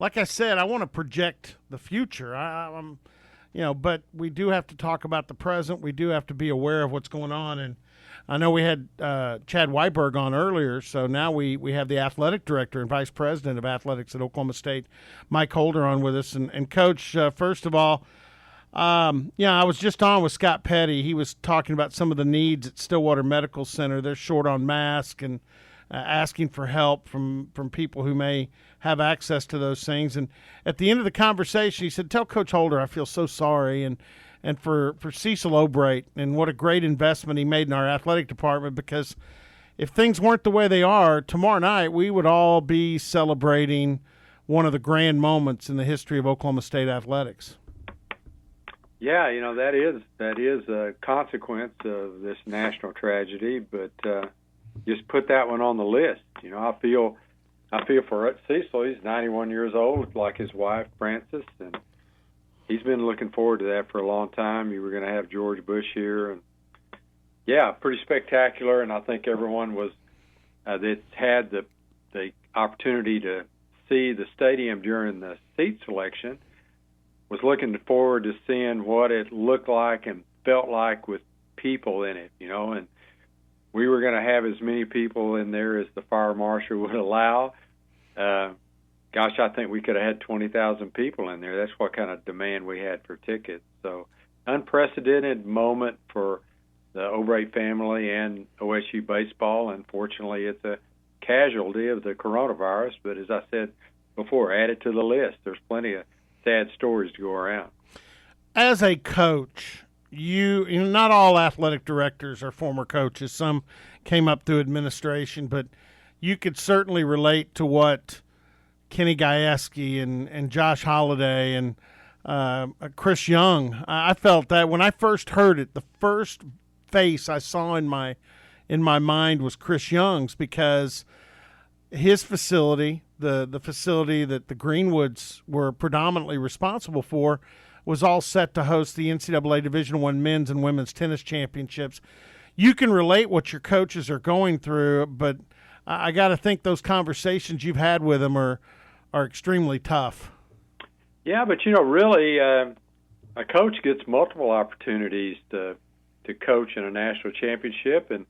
like I said, I want to project the future. I'm, but we do have to talk about the present. We do have to be aware of what's going on. And I know we had Chad Weiberg on earlier, so now we have the athletic director and vice president of athletics at Oklahoma State, Mike Holder, on with us. And Coach, first of all, I was just on with Scott Petty. He was talking about some of the needs at Stillwater Medical Center. They're short on masks and asking for help from people who may have access to those things. And at the end of the conversation, he said, "Tell Coach Holder I feel so sorry and for Cecil Obrate and what a great investment he made in our athletic department, because if things weren't the way they are, tomorrow night we would all be celebrating one of the grand moments in the history of Oklahoma State athletics." Yeah, that is a consequence of this national tragedy, but just put that one on the list. I feel for Cecil. He's 91 years old, like his wife Frances, and he's been looking forward to that for a long time. You were going to have George Bush here, and yeah, pretty spectacular. And I think everyone was that's had the opportunity to see the stadium during the seat selection was looking forward to seeing what it looked like and felt like with people in it, and we were going to have as many people in there as the fire marshal would allow. Gosh, I think we could have had 20,000 people in there. That's what kind of demand we had for tickets. So unprecedented moment for the Obrate family and OSU baseball. Unfortunately, it's a casualty of the coronavirus, but as I said before, add it to the list. There's plenty of sad stories to go around. As a coach, not all athletic directors are former coaches. Some came up through administration, but you could certainly relate to what Kenny Gajewski and Josh Holliday and Chris Young. I felt that when I first heard it, the first face I saw in my mind was Chris Young's, because his facility, the facility that the Greenwoods were predominantly responsible for, was all set to host the NCAA Division I men's and women's tennis championships. You can relate what your coaches are going through, but I got to think those conversations you've had with them are extremely tough. Yeah, but really, a coach gets multiple opportunities to coach in a national championship, and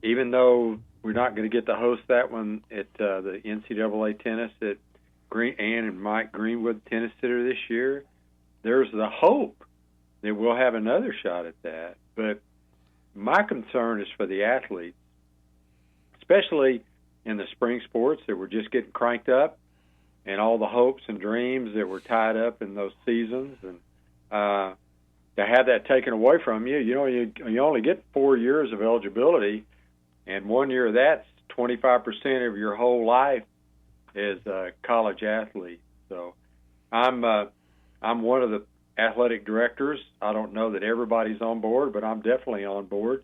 even though we're not going to get to host that one at the NCAA tennis at Ann and Mike Greenwood Tennis Center this year, there's the hope that we'll have another shot at that. But my concern is for the athletes, especially in the spring sports that were just getting cranked up, and all the hopes and dreams that were tied up in those seasons, and to have that taken away from you. You only get 4 years of eligibility, and 1 year of that's 25% of your whole life as a college athlete. So I'm one of the athletic directors. I don't know that everybody's on board, but I'm definitely on board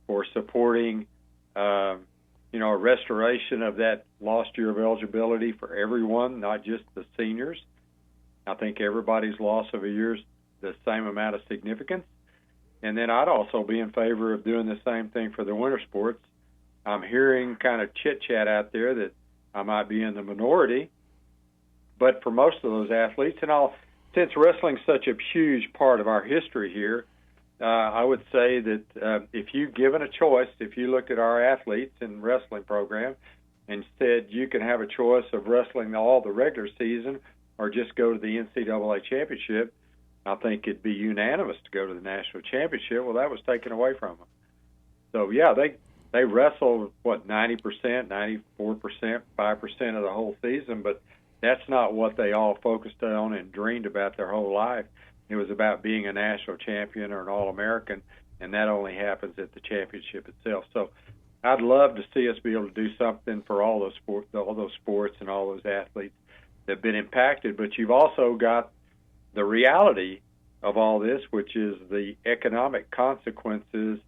for supporting a restoration of that lost year of eligibility for everyone, not just the seniors. I think everybody's loss of a year is the same amount of significance. And then I'd also be in favor of doing the same thing for the winter sports. I'm hearing kind of chit-chat out there that I might be in the minority, but for most of those athletes, since wrestling's such a huge part of our history here, I would say that if you've given a choice, if you looked at our athletes in wrestling program and said you can have a choice of wrestling all the regular season or just go to the NCAA championship, I think it'd be unanimous to go to the national championship. Well, that was taken away from them. So, yeah, they wrestled, 90%, 94%, 5% of the whole season, but that's not what they all focused on and dreamed about their whole life. It was about being a national champion or an All-American, and that only happens at the championship itself. So I'd love to see us be able to do something for all those sports and all those athletes that have been impacted. But you've also got the reality of all this, which is the economic consequences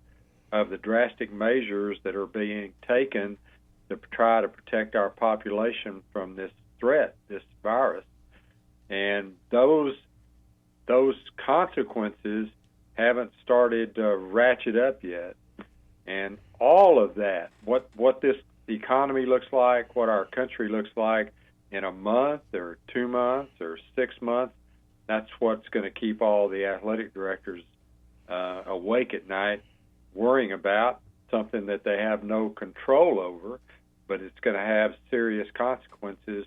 of the drastic measures that are being taken to try to protect our population from this threat, this virus. And those consequences haven't started to ratchet up yet. And all of that, what this economy looks like, what our country looks like, in a month or 2 months or 6 months, that's what's going to keep all the athletic directors awake at night, worrying about something that they have no control over, but it's going to have serious consequences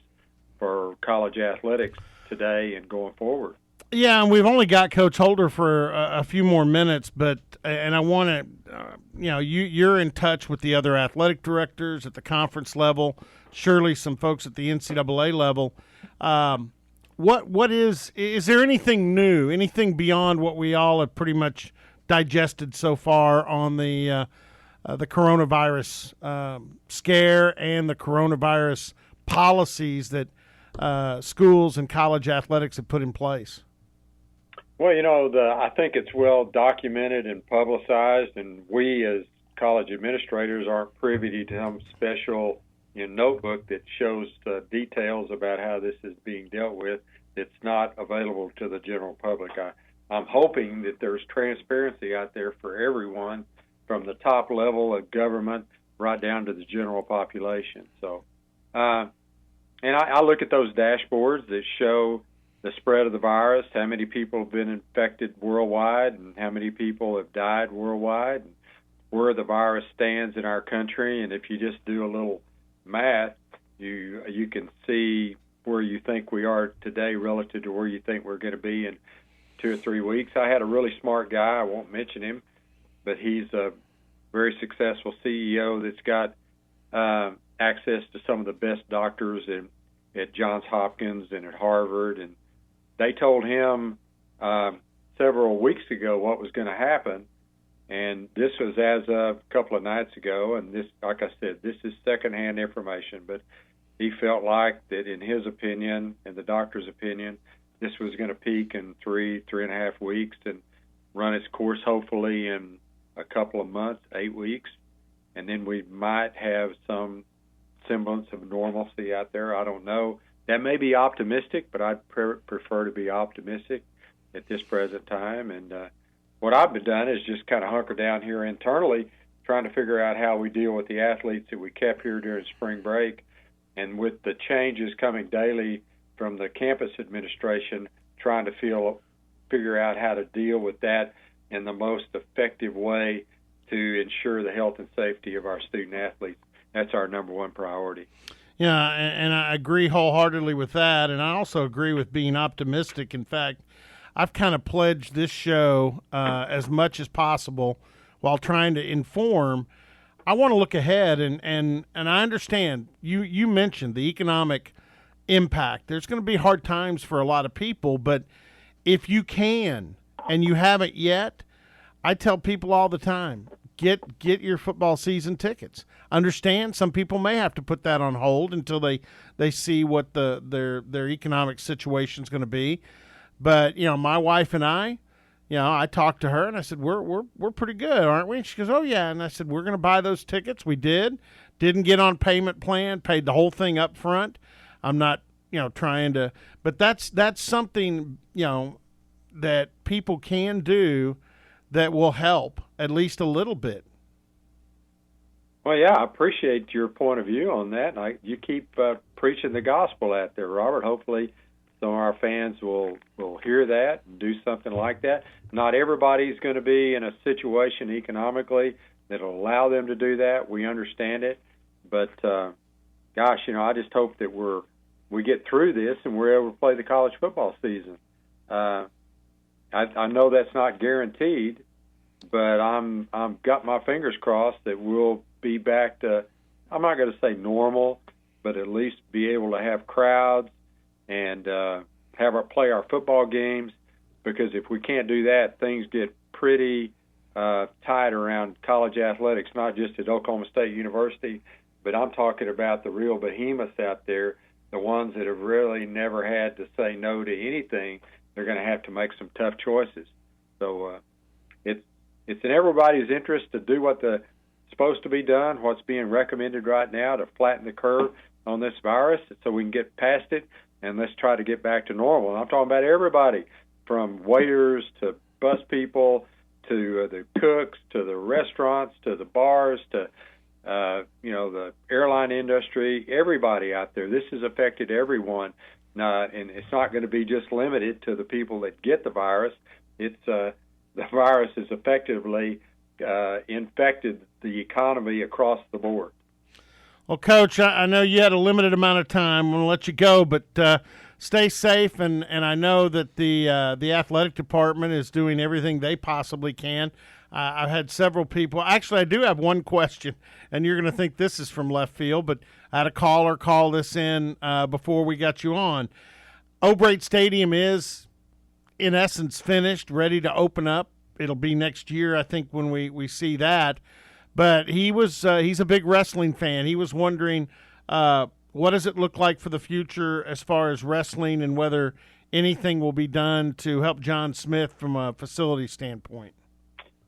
for college athletics today and going forward. Yeah, and we've only got Coach Holder for a few more minutes, and I want to, you're in touch with the other athletic directors at the conference level, surely some folks at the NCAA level. What is there anything new, anything beyond what we all have pretty much digested so far on the coronavirus scare and the coronavirus policies that schools and college athletics have put in place? Well, I think it's well documented and publicized, and we as college administrators aren't privy to some special notebook that shows details about how this is being dealt with. It's not available to the general public. I'm hoping that there's transparency out there for everyone, from the top level of government right down to the general population. So, and I look at those dashboards that show the spread of the virus, how many people have been infected worldwide, and how many people have died worldwide, and where the virus stands in our country. And if you just do a little math, you can see where you think we are today relative to where you think we're going to be in 2 or 3 weeks. I had a really smart guy, I won't mention him, but he's a very successful CEO that's got access to some of the best doctors at Johns Hopkins and at Harvard, and they told him several weeks ago what was going to happen, and this was as of a couple of nights ago, and this, like I said, this is secondhand information, but he felt like that, in his opinion and the doctor's opinion, this was going to peak in 3.5 weeks and run its course hopefully in a couple of months, 8 weeks, and then we might have some semblance of normalcy out there. I don't know. That may be optimistic, but I'd prefer to be optimistic at this present time. And what I've been done is just kind of hunker down here internally, trying to figure out how we deal with the athletes that we kept here during spring break. And with the changes coming daily from the campus administration, trying to figure out how to deal with that in the most effective way to ensure the health and safety of our student athletes. That's our number one priority. Yeah, and I agree wholeheartedly with that, and I also agree with being optimistic. In fact, I've kind of pledged this show as much as possible while trying to inform. I want to look ahead, and I understand you mentioned the economic impact. There's going to be hard times for a lot of people, but if you can and you haven't yet, I tell people all the time, get your football season tickets. Understand some people may have to put that on hold until they see what their economic situation is going to be. But my wife and I talked to her and I said we're pretty good, aren't we? And she goes, oh yeah. And I said we're going to buy those tickets. We didn't get on payment plan, paid the whole thing up front. I'm not trying to, but that's something that people can do that will help at least a little bit. Well, yeah, I appreciate your point of view on that. You keep preaching the gospel out there, Robert. Hopefully some of our fans will hear that and do something like that. Not everybody's going to be in a situation economically that will allow them to do that. We understand it. But, gosh, I just hope that we get through this and we're able to play the college football season. I know that's not guaranteed, but I'm got my fingers crossed that we'll be back to, I'm not going to say normal, but at least be able to have crowds and play our football games. Because if we can't do that, things get pretty tight around college athletics, not just at Oklahoma State University, but I'm talking about the real behemoths out there, the ones that have really never had to say no to anything. They're going to have to make some tough choices. So it's in everybody's interest to do what's supposed to be done, what's being recommended right now to flatten the curve on this virus so we can get past it, and let's try to get back to normal. And I'm talking about everybody, from waiters to bus people to the cooks to the restaurants to the bars to the airline industry, everybody out there. This has affected everyone, and it's not going to be just limited to the people that get the virus. It's the virus has effectively infected the economy across the board. Well, Coach, I know you had a limited amount of time. I'm going to let you go, but stay safe, and I know that the athletic department is doing everything they possibly can. I've had several people. Actually, I do have one question, and you're going to think this is from left field, but I had a caller call this in before we got you on. O'Brate Stadium is, in essence, finished, ready to open up. It'll be next year, I think, when we see that. But he's a big wrestling fan. He was wondering what does it look like for the future as far as wrestling and whether anything will be done to help John Smith from a facility standpoint.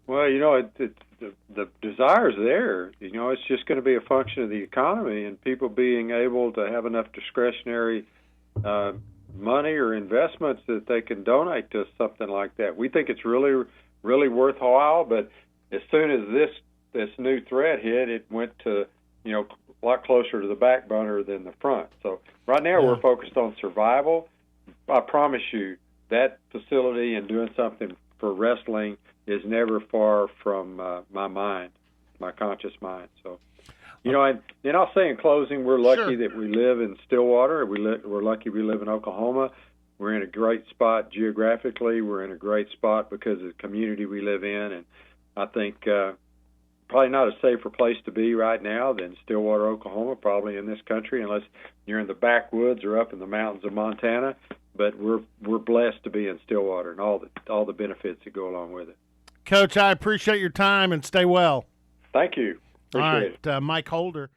Well, the desire's there. It's just going to be a function of the economy and people being able to have enough discretionary money or investments that they can donate to something like that. We think it's really, really worthwhile, but as soon as this new threat hit, it went to, a lot closer to the back burner than the front. So right now we're focused on survival. I promise you that facility and doing something for wrestling is never far from my mind, my conscious mind. So, and I'll say in closing, we're lucky that we live in Stillwater. We're lucky we live in Oklahoma. We're in a great spot geographically. We're in a great spot because of the community we live in. And I think probably not a safer place to be right now than Stillwater, Oklahoma, probably in this country, unless you're in the backwoods or up in the mountains of Montana. But we're blessed to be in Stillwater and all the benefits that go along with it. Coach, I appreciate your time and stay well. Thank you. Appreciate it. Mike Holder.